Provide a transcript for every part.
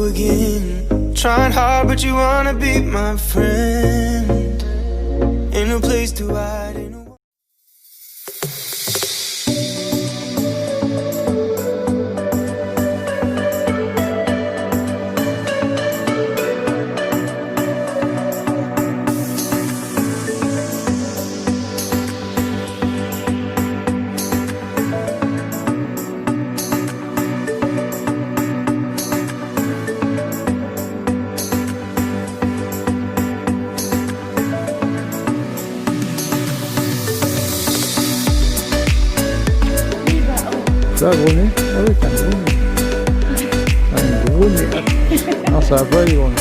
go again. Trying hard, but you wanna be my friend. Ain't no place to hide. Ain't no... Ça, gros nez? Ah oui, t'as un gros nez. Un gros nez. Non, ça va pas, les gros nez.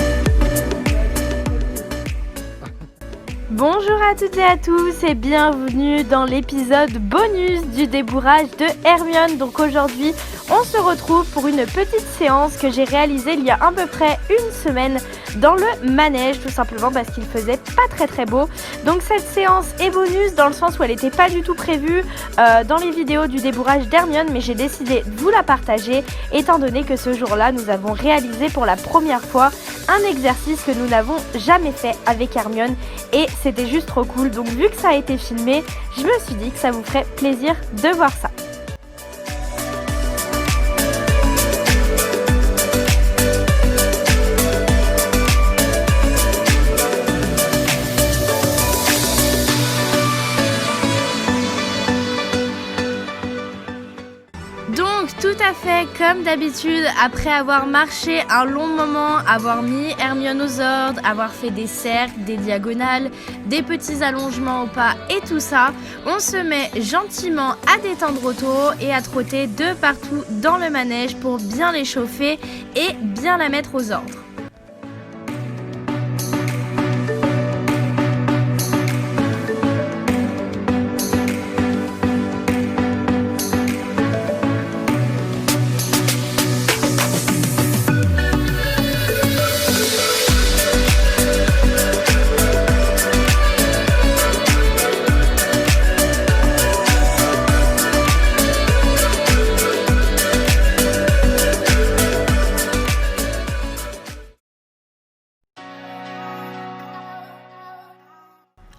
Bonjour à toutes et à tous et bienvenue dans l'épisode bonus du débourrage de Hermione. Donc aujourd'hui, on se retrouve pour une petite séance que j'ai réalisée il y a à peu près une semaine dans le manège, tout simplement parce qu'il faisait pas très beau. Donc cette séance est bonus dans le sens où elle n'était pas du tout prévue dans les vidéos du débourrage d'Hermione, mais j'ai décidé de vous la partager étant donné que ce jour-là, nous avons réalisé pour la première fois un exercice que nous n'avons jamais fait avec Hermione et c'était juste trop cool. Donc vu que ça a été filmé, je me suis dit que ça vous ferait plaisir de voir ça. Tout à fait, comme d'habitude, après avoir marché un long moment, avoir mis Hermione aux ordres, avoir fait des cercles, des diagonales, des petits allongements au pas et tout ça, on se met gentiment à détendre Otto et à trotter de partout dans le manège pour bien l'échauffer et bien la mettre aux ordres.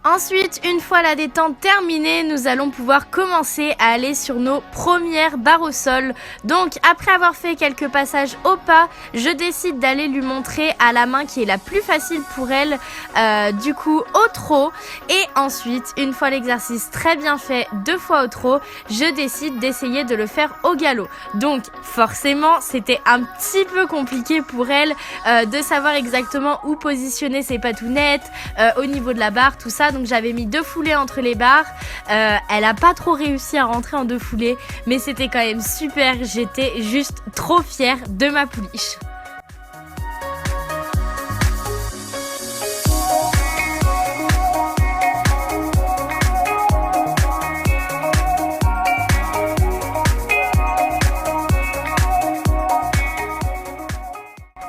Ensuite, une fois la détente terminée, nous allons pouvoir commencer à aller sur nos premières barres au sol. Donc, après avoir fait quelques passages au pas, je décide d'aller lui montrer à la main qui est la plus facile pour elle, du coup au trot. Et ensuite, une fois l'exercice très bien fait, 2 fois au trot, je décide d'essayer de le faire au galop. Donc, forcément, c'était un petit peu compliqué pour elle de savoir exactement où positionner ses patounettes, au niveau de la barre, tout ça. Donc j'avais mis 2 foulées entre les barres, elle a pas trop réussi à rentrer en 2 foulées, mais c'était quand même super, j'étais juste trop fière de ma pouliche.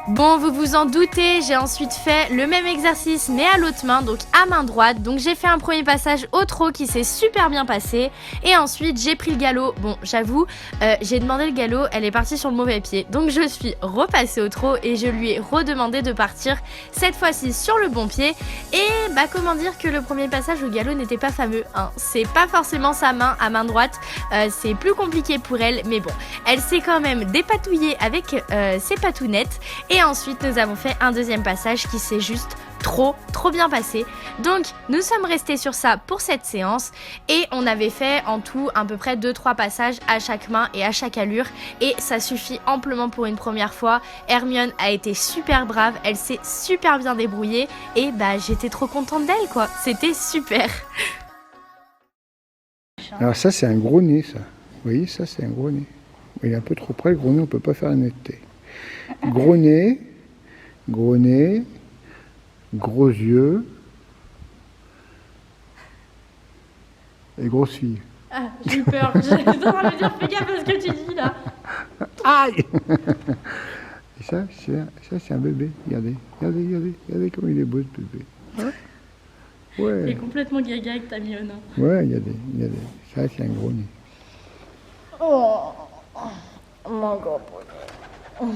Bon, vous vous en doutez, j'ai ensuite fait le même exercice mais à l'autre main, donc à main droite. Donc j'ai fait un premier passage au trot qui s'est super bien passé. Et ensuite j'ai pris le galop. Bon, j'avoue, j'ai demandé le galop, elle est partie sur le mauvais pied. Donc je suis repassée au trot et je lui ai redemandé de partir cette fois-ci sur le bon pied. Et bah comment dire que le premier passage au galop n'était pas fameux, hein. C'est pas forcément sa main à main droite, c'est plus compliqué pour elle. Mais bon, elle s'est quand même dépatouillée avec ses patounettes. Et ensuite, nous avons fait un deuxième passage qui s'est juste trop bien passé. Donc, nous sommes restés sur ça pour cette séance et on avait fait en tout à peu près 2-3 passages à chaque main et à chaque allure et ça suffit amplement pour une première fois. Hermione a été super brave, elle s'est super bien débrouillée et bah j'étais trop contente d'elle quoi. C'était super. Alors ça, c'est un gros nez, ça. Vous voyez, ça, c'est un gros nez. Il est un peu trop près, le gros nez, on peut pas faire la netteté. Gros nez, gros nez, gros yeux et grosse fille. Ah, j'ai eu peur. J'étais en train de me dire, fais gaffe à ce que tu dis là. Aïe. Et ça, c'est un bébé. Regardez, regardez comme il est beau ce bébé. Hein? Ouais. Il est complètement gaga avec ta mignonne. Ouais, regardez. Ça, c'est un gros nez. Oh, mon gros poulet.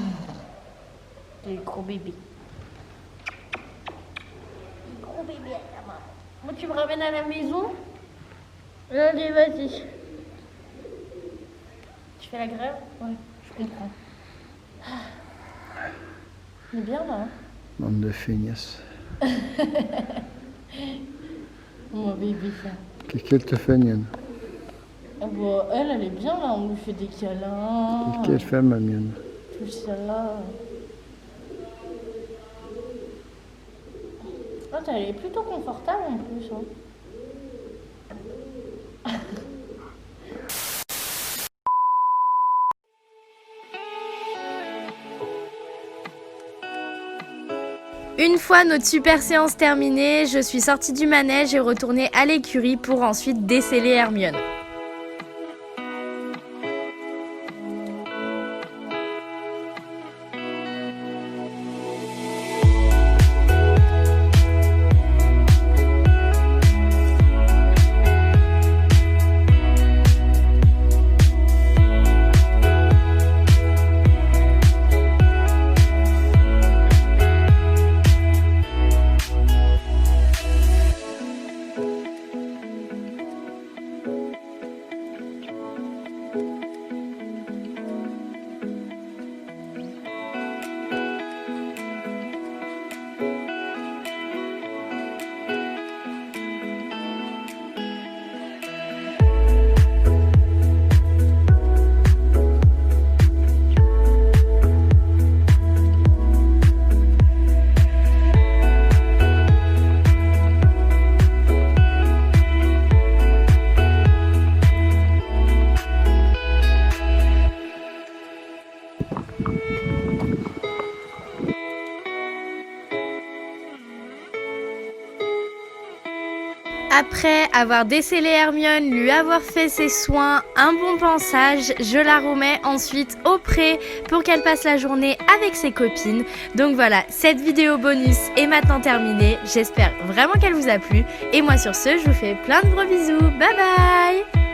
Des gros bébés. Gros bébé à la maman. Moi, tu me ramènes à la maison? Allez, vas-y. Tu fais la grève? Ouais, je comprends. On est bien là, hein? Bande de feignasses. Mon bébé, ça. Qu'est-ce qu'elle te fait, Niane? Ah bah, elle est bien là, on lui fait des câlins. Qu'est-ce qu'elle fait, ma mienne? Tout ça. Ah, elle est plutôt confortable en plus. Hein. Une fois notre super séance terminée, je suis sortie du manège et retournée à l'écurie pour ensuite déceler Hermione. Après avoir décellé Hermione, lui avoir fait ses soins, un bon pansage, je la remets ensuite au pré pour qu'elle passe la journée avec ses copines. Donc voilà, cette vidéo bonus est maintenant terminée. J'espère vraiment qu'elle vous a plu. Et moi sur ce, je vous fais plein de gros bisous. Bye bye!